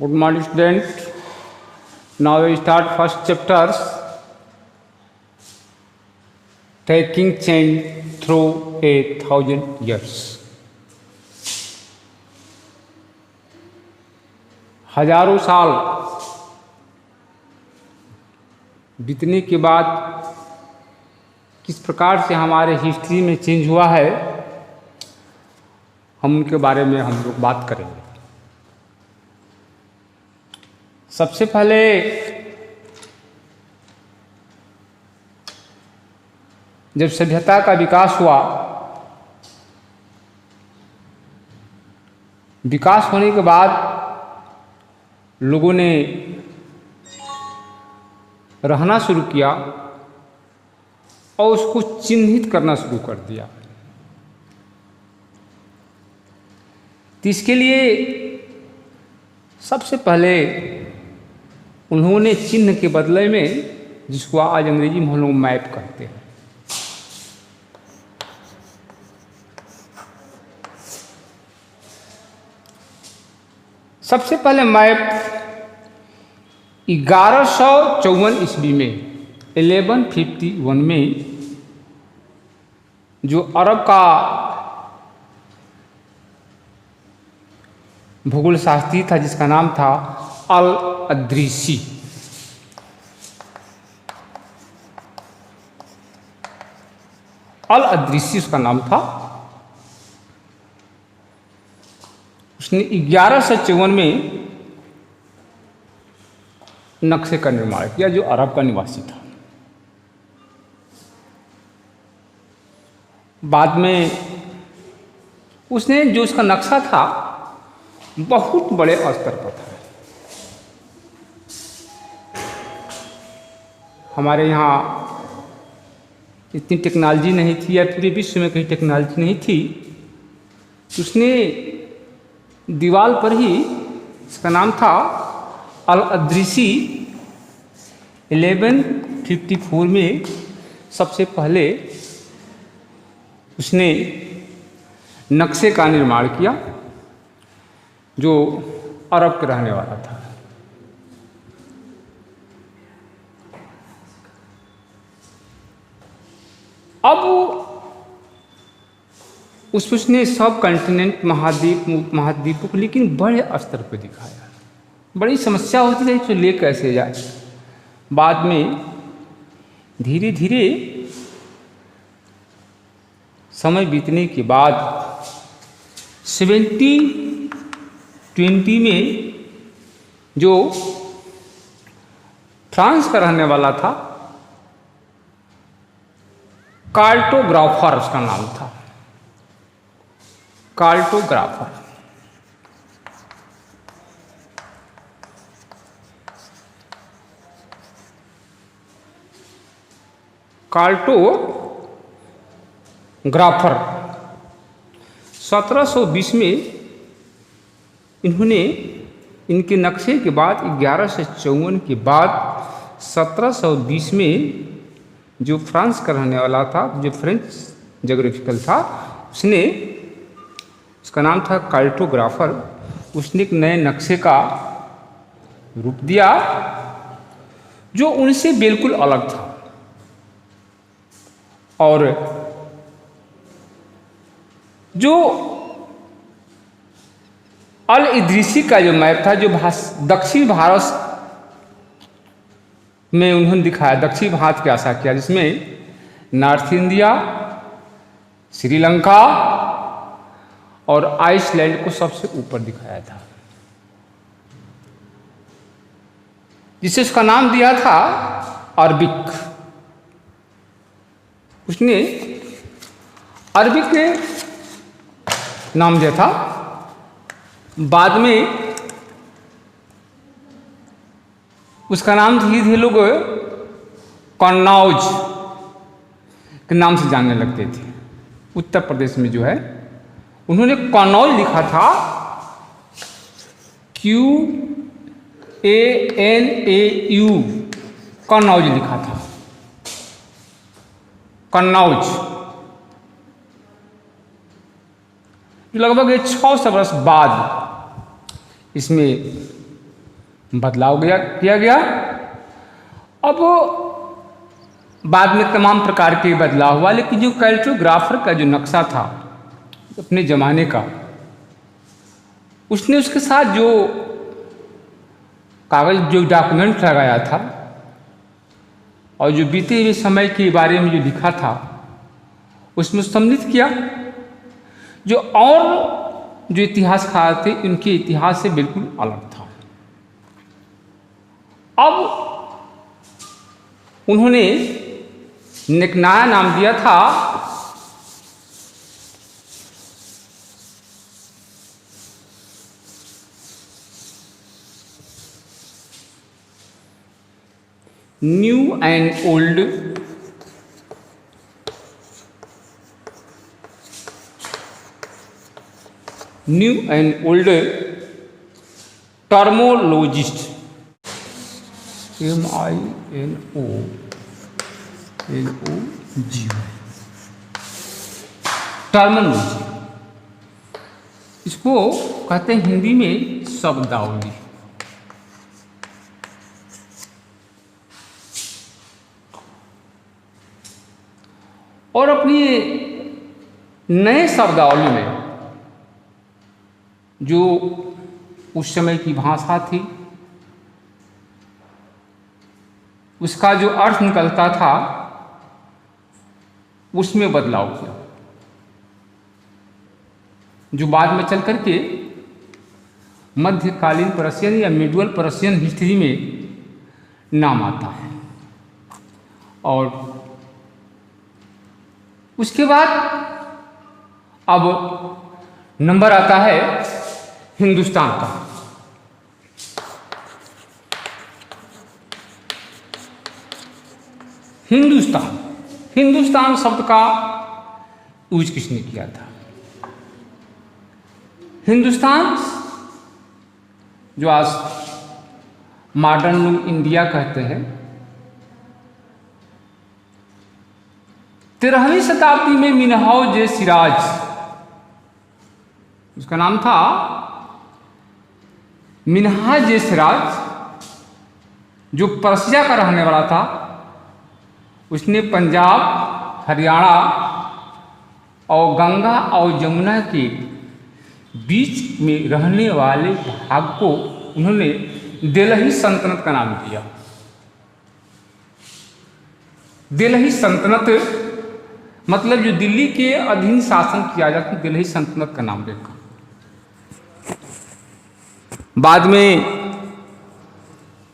Good morning, student. Now we start first chapters. Taking change through 1,000 years. हजारों साल बीतने के बाद किस प्रकार से हमारे हिस्ट्री में चेंज हुआ है, हम उनके बारे में हम लोग बात करेंगे। सबसे पहले जब सभ्यता का विकास हुआ, विकास होने के बाद लोगों ने रहना शुरू किया और उसको चिन्हित करना शुरू कर दिया। तो इसके लिए सबसे पहले उन्होंने चिन्ह के बदले में, जिसको आज अंग्रेजी में हम लोग मैप कहते हैं, सबसे पहले मैप 1154 ईस्वी में 1151 में जो अरब का भूगोल शास्त्री था, जिसका नाम था अल-अद्रीसी, अल-अद्रीसी उसका नाम था। उसने 1154 में नक्शे का निर्माण किया, जो अरब का निवासी था। बाद में उसने जो उसका नक्शा था बहुत बड़े स्तर पर था। हमारे यहाँ इतनी टेक्नोलॉजी नहीं थी, या पूरे विश्व में कहीं टेक्नोलॉजी नहीं थी। उसने दीवार पर ही, इसका नाम था अल-अद्रीसी, 1154 में सबसे पहले उसने नक्शे का निर्माण किया, जो अरब के रहने वाला था। अब उसने सब कॉन्टिनेंट, महाद्वीपों को लेकिन बड़े स्तर पर दिखाया। बड़ी समस्या होती थी तो ले कैसे जाए। बाद में धीरे धीरे समय बीतने के बाद 1720 में जो फ्रांस का रहने वाला था, कार्टोग्राफर उसका नाम था, कार्टोग्राफर। कार्टोग्राफर 1720 में इन्होंने, इनके नक्शे के बाद 1154 के बाद 1720 में जो फ्रांस का रहने वाला था, जो फ्रेंच ज्योग्राफिकल था, उसने, उसका नाम था कार्टोग्राफर, उसने एक नए नक्शे का रूप दिया जो उनसे बिल्कुल अलग था। और जो अल-इद्रीसी का जो मैप था, जो दक्षिण भारत में उन्होंने दिखाया, दक्षिण भारत की आशा किया, जिसमें नॉर्थ इंडिया, श्रीलंका और आइसलैंड को सबसे ऊपर दिखाया था, जिसे उसका नाम दिया था अरबिक। उसने अरबिक के नाम दिया था। बाद में उसका नाम धीरे धीरे लोग कन्नौज के नाम से जानने लगते थे। उत्तर प्रदेश में जो है, उन्होंने कन्नौज लिखा था, QANAU, कन्नौज लिखा था, कन्नौज। लगभग 600 वर्ष बाद इसमें बदलाव किया गया। अब बाद में तमाम प्रकार के बदलाव हुआ, लेकिन जो कैल्टोग्राफर का जो नक्शा था अपने ज़माने का, उसने उसके साथ जो कागज जो डॉक्यूमेंट लगाया था और जो बीते हुए समय के बारे में जो लिखा था उसमें सम्मिलित किया। जो और जो इतिहासकार थे उनके इतिहास से बिल्कुल अलग था। अब उन्होंने एक नया नाम दिया था new and old terminologist, MINOLOG, terminology, इसको कहते हैं हिंदी में शब्दावली। और अपनी नए शब्दावली में जो उस समय की भाषा थी उसका जो अर्थ निकलता था उसमें बदलाव किया, जो बाद में चल करके मध्यकालीन पर्शियन या मिडुअल पर्शियन हिस्ट्री में नाम आता है। और उसके बाद अब नंबर आता है हिंदुस्तान का। हिंदुस्तान शब्द का यूज किसने किया था? हिंदुस्तान जो आज मॉडर्न लोग इंडिया कहते हैं, 13वीं शताब्दी में मिनहाज सिराज, उसका नाम था मिनहाज सिराज, जो पर्शिया का रहने वाला था, उसने पंजाब, हरियाणा और गंगा और जमुना के बीच में रहने वाले भाग को उन्होंने दिल्ली सल्तनत का नाम दिया। दिल्ली सल्तनत मतलब जो दिल्ली के अधीन शासन किया जाता है, दिल्ली सल्तनत का नाम देखा। बाद में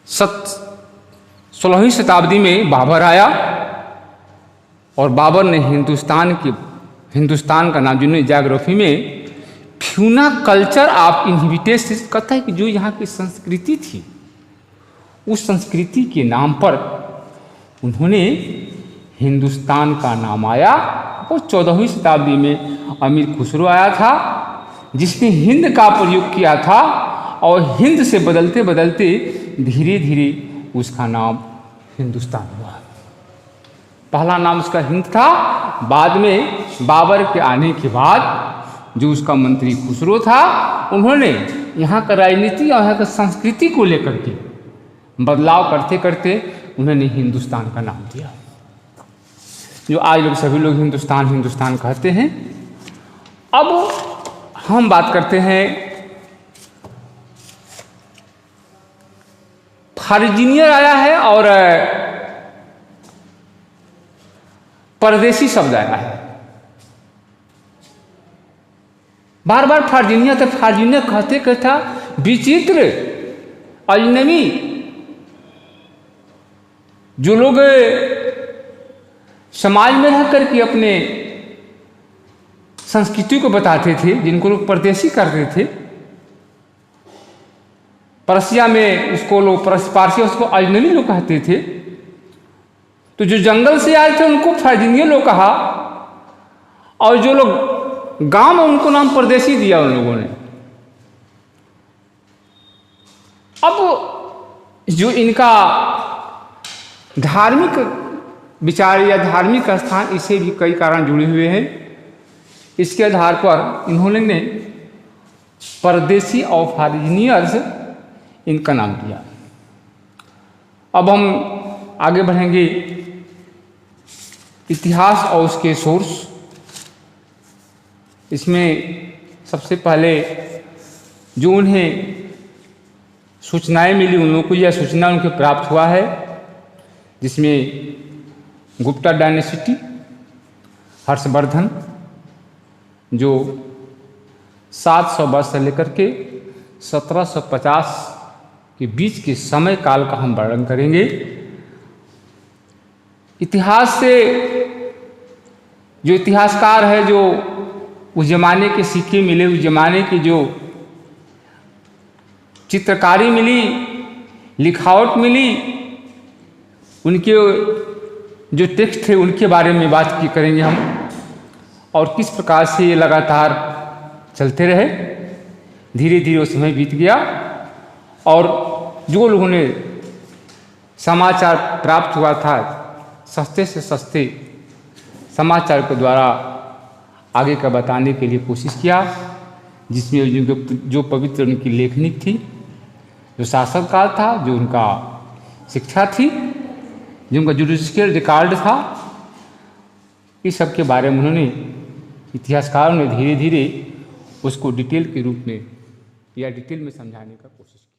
16वीं शताब्दी में बाबर आया और बाबर ने हिंदुस्तान का नाम, जिन्होंने ज्योग्राफी में फ्यूना कल्चर ऑफ इनहिबिटेंस कहता है कि जो यहाँ की संस्कृति थी उस संस्कृति के नाम पर उन्होंने हिंदुस्तान का नाम आया। और 14वीं शताब्दी में अमीर खुसरो आया था जिसने हिंद का प्रयोग किया था और हिंद से बदलते बदलते धीरे धीरे उसका नाम हिंदुस्तान हुआ। पहला नाम उसका हिंद था, बाद में बाबर के आने के बाद जो उसका मंत्री खुसरो था, उन्होंने यहाँ का राजनीति और यहाँ का संस्कृति को लेकर के बदलाव करते करते उन्होंने हिंदुस्तान का नाम दिया, जो आज लोग सभी लोग हिंदुस्तान कहते हैं। अब हम बात करते हैं फार्जिनियर आया है और परदेशी शब्द आया है। बार बार फार्जिनिया, तो फार्जिनिया कहते कहता विचित्र अजनबी, जो लोग समाज में रह करके अपने संस्कृति को बताते थे, जिनको लोग परदेशी करते थे। पर्शिया में उसको लोग पारसी, उसको अजनबी लोग कहते थे। तो जो जंगल से आए थे उनको फार्जिनिया लोग कहा, और जो लोग गांव में उनको नाम परदेशी दिया उन लोगों ने। अब जो इनका धार्मिक विचार या धार्मिक स्थान, इससे भी कई कारण जुड़े हुए हैं। इसके आधार पर इन्होंने परदेशी और फार्जिनियर्स इनका नाम दिया। अब हम आगे बढ़ेंगे इतिहास और उसके सोर्स। इसमें सबसे पहले जो उन्हें सूचनाएं मिली, उन लोगों को यह सूचना उनके प्राप्त हुआ है, जिसमें गुप्ता डायनेसिटी, हर्षवर्धन जो 700 वर्ष से लेकर के 1750 के बीच के समय काल का हम वर्णन करेंगे। इतिहास से जो इतिहासकार है, जो उस जमाने के सिक्के मिले, उस जमाने की जो चित्रकारी मिली, लिखावट मिली, उनके जो टेक्स्ट थे उनके बारे में बात की करेंगे हम, और किस प्रकार से ये लगातार चलते रहे। धीरे धीरे वो समय बीत गया और जो लोगों ने समाचार प्राप्त हुआ था, सस्ते से सस्ते समाचार के द्वारा आगे का बताने के लिए कोशिश किया, जिसमें जो पवित्र उनकी लेखनी थी, जो शासनकाल था, जो उनका शिक्षा थी, जो उनका जुडिशियल रिकॉर्ड था, इस सब के बारे में उन्होंने, इतिहासकारों ने धीरे धीरे उसको डिटेल के रूप में या डिटेल में समझाने का कोशिश की।